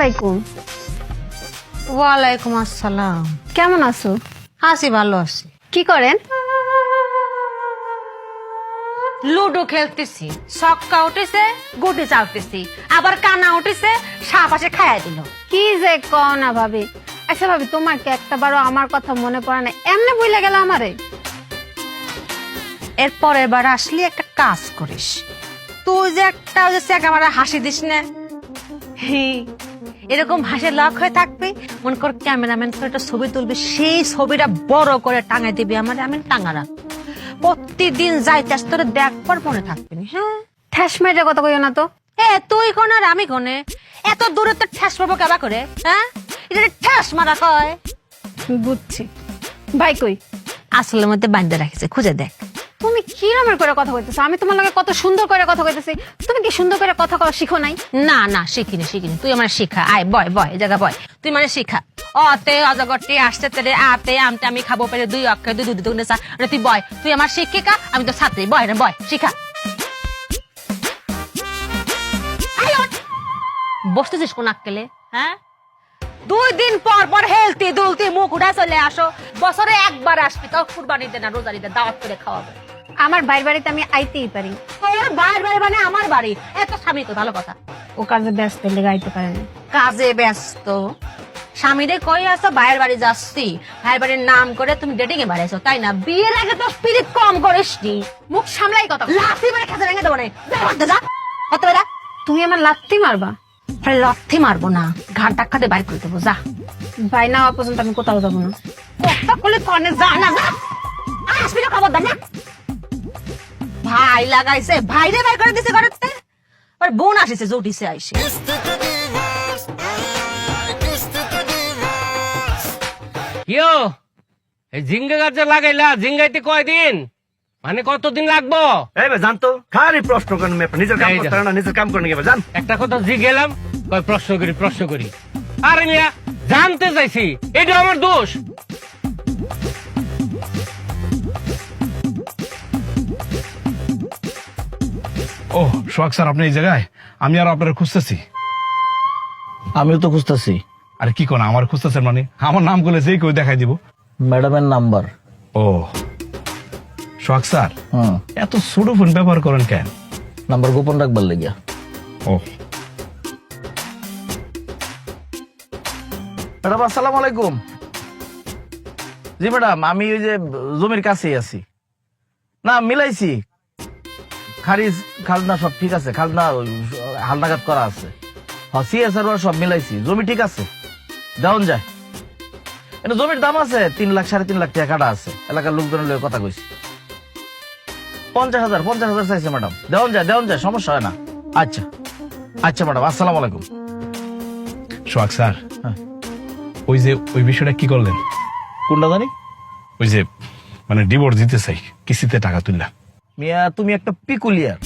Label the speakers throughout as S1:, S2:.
S1: আলাইকুম।
S2: ওয়ালাইকুম আসসালাম।
S1: কেমন আছো?
S2: আছি, ভালো আছি।
S1: কি করেন?
S2: লুডো খেলতেছি, ছক্কা উঠেছে, গুটি চালতেছি, আবার কানা উঠেছে, সাপ আসে খাইয়া দিল।
S1: কি যে কও না ভাবি। আচ্ছা ভাবি, তোমার কি একটা বারো আমার কথা মনে পড়ে না? এমনি ভুলে গেল আমারে।
S2: এরপর এবার আসলি একটা কাজ করিস, তুই যে একটা একেবারে হাসি দিস না, এরকম হাসি লক হয়ে থাকবি। মনে কর ক্যামেরাম্যান করে একটা ছবি তুলবি, সেই ছবিটা বড় করে টাঙাই দিবি আমার, আমি টাঙা রাখ। প্রতিদিন যাইতাস, তোর দেখবার মনে থাকবি না। হ্যাঁ,
S1: ঠ্যাস মেরে কথা কইও না তো।
S2: তুই কোন আর আমি কোনে? এত দূরে তো ঠ্যাস পাবো কেবা করে? হ্যাঁ, এটা ঠ্যাস মারা কয়।
S1: বুঝছি। ভাই কই?
S2: আসলের মধ্যে বান্ধে রাখিছে, খুঁজে দেখ।
S1: তুমি কি রকমের করে কথা কইতেছো? আমি তোমার লগে কত সুন্দর করে কথা কইতেছি, তুমি কি সুন্দর করে কথা কওয়া শিখো নাই?
S2: না না, শিখিনি শিখিনি, তুই আমার শিখা। আয় বয় বয়, এই জায়গা বয়, তুই মানে শিখা। অতে অজগরটি আসতে তেরে আতে আমতে আমি খাবো পেরে দুই অক্ষরে দুই দুধ দুগুনে চা। তুই বয়, তুই আমার শিক্ষিকা, আমি তো ছাত্রী। বয় রে বয়, শিখা। বসতেছিস কোন আক্কেলে? হ্যাঁ, 2 দিন পর পর হেলতি দুলতি মুখ উঠা চলে আসো। বছরে একবার আসবি, তাও কুরবানিতে না রোজারিতে দাওয়াত করে খাওয়াবে।
S1: আমার ভাইয়ের বাড়িতে আমি আইতেই পারি।
S2: তোর ভাইয়ের বাড়ি মানে আমার বাড়ি? এত স্বামী তো ভালো কথা।
S1: ও কাজে ব্যস্ত লেগে আইতে পারে না।
S2: কাজে ব্যস্ত? স্বামীরে কই আসো ভাইয়ের বাড়ি যাচ্ছি, ভাইয়ের বাড়ির নাম করে তুমি ডেটিং এ বাড়াইছো, তাই না? বিয়ের আগে তো স্পিরিট কম করিস নি।
S1: মুখ সামলাই কথা।
S2: লাথি মেরে খেতে ভেঙে দেবো না। যা কত বেলা।
S1: তুমি আমার লাত্তি মারবা?
S2: আরে লাথি মারবো না, ঘাট ধাক্কাতে বাইর করে দেবো। যা,
S1: ভাই না হওয়া পর্যন্ত আমি কোথাও যাবো না।
S2: কথা বলে কনে যা না, যা। আসবি না, খবর দা না। ভাই লাগাইছে, ভাইরে বাইর করে দিছে ঘরেতে। আর বোন আসিছে, জুটিছে আইসে।
S3: কিও এই ঝিঙ্গা গাছে লাগাইলা, ঝিঙ্গাইতে কয়দিন, মানে কতদিন লাগবো?
S4: এই বে জানতো খালি প্রশ্ন করেন, নিজের কাম করতে না, নিজের কাম করে নিয়ে জান।
S3: একটা কথা জিগেলাম, কয় প্রশ্ন করি। আরে মিয়া, জানতে চাইছি, এটা আমার দোষ?
S5: ও সোহাগ স্যার, আপনি এই জায়গায়? আমি আর আপনার খুঁজতেছি।
S6: আমিও তো খুঁজতেছি।
S5: আরে কি কোন আমার খুঁজতেছেন মানে? আমার নাম করলে যেই কেউ দেখাই দিব।
S6: ম্যাডামের নাম্বার।
S5: ও সোহাগ স্যার, এত ছোট ফোন ব্যবহার করেন কেন?
S6: নাম্বার গোপন রাখবার লেগিয়া।
S5: ও
S6: ম্যাডাম আসসালামু আলাইকুম। জি ম্যাডাম, আমি ওই যে জমির কাছেই আছি। না মিলাইছি, খারিজ খাজনা সব ঠিক আছে, খাজনা হালনাগাদ করা আছে। হ্যাঁ, সিএসআর সব মিলাইছি, জমি ঠিক আছে, দেওয়ান যায়। এটা জমির দাম আছে 3 লাখ 3.5 লাখ টাকা কাটা আছে। এলাকার লোকজনের লগে কথা কইছি। 50,000 চাইছে ম্যাডাম, দেওয়ান যায়, সমস্যা হয় না। আচ্ছা আচ্ছা ম্যাডাম, আসসালামু আলাইকুম।
S5: সোহাগ স্যার,
S6: হ্যাঁ।
S5: ওই বিষয়টা কি করলেন?
S6: কোনটা জানি?
S5: ওই যে মানে ডিভোর্স দিতে চাই, কিস্তিতে টাকা তুললাম।
S6: মিয়া তুমি একটা পিকুলিয়ার।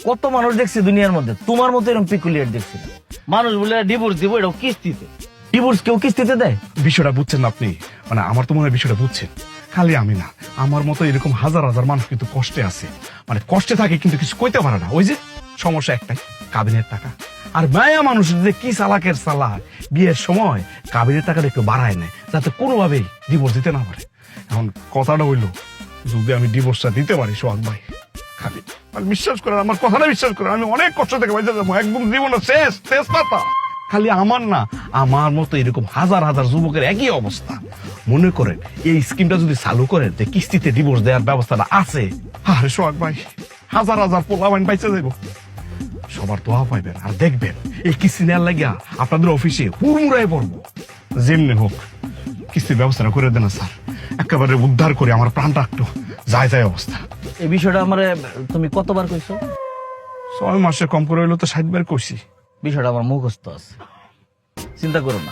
S6: কত মানুষ দেখছি দুনিয়ার মধ্যে, তোমার মতো এরকম পিকুলিয়ার দেখছি না। মানুষ বলে ডিভোর্স দিব, এটাও কিস্তিতে। ডিভোর্স কেউ কিস্তিতে দেয়?
S5: বিষয়টা বুঝছেন না আপনি? মানে আমার তো মনে হয় বিষয়টা বুঝছেন। খালি আমি না, আমার মতো এরকম হাজার হাজার মানুষ কিন্তু কষ্টে আছে, মানে কষ্টে থাকে কিন্তু কিছু কইতে পারে না। ওই যে সমস্যা একটাই, কাবিনের টাকা। আর মায়া মানুষ যে কি চালাকের চালাক, বিয়ের সময় কাবিনের টাকাটা একটু বাড়ায় নেয় যাতে কোনোভাবেই ডিভোর্স দিতে না পারে। এখন কথাটা হইলো, যদি আমি ডিভোর্সটা দিতে পারি সোহাগ ভাই, খালি আর বিশ্বাস করেন, আমার কথাটা বিশ্বাস করেন, আমি অনেক কষ্ট থেকে বেঁচে যাবো, একদম জীবনে শেষ পাতা। খালি আমার না, আমার মতো এরকম হাজার হাজার যুবকের একই অবস্থা। মনে করেন এই স্কিমটা যদি চালু করেন, যে কিস্তিতে ডিভোর্স দেওয়ার ব্যবস্থাটা আছে, আরে সোহাগ ভাই, হাজার হাজার পোলাপাইন বাইচে যাইব। সবার দোয়া পাইবেন, আর দেখবেন এই কিস্তি নেওয়ার লাগিয়া আপনাদের অফিসে হুড়মুড়াই পড়বো। যেমনি হোক কিস্তির ব্যবস্থাটা করে দেন স্যার, একেবারে উদ্ধার করে আমার প্রাণটা একটু যায় অবস্থা।
S6: এই বিষয়টা আমারে তুমি কতবার কইছো?
S5: 6 মাসে কম করে হইলো তো 60 বার কইছি।
S6: বিষয়টা আমার মুখস্থ আছে, চিন্তা করো না।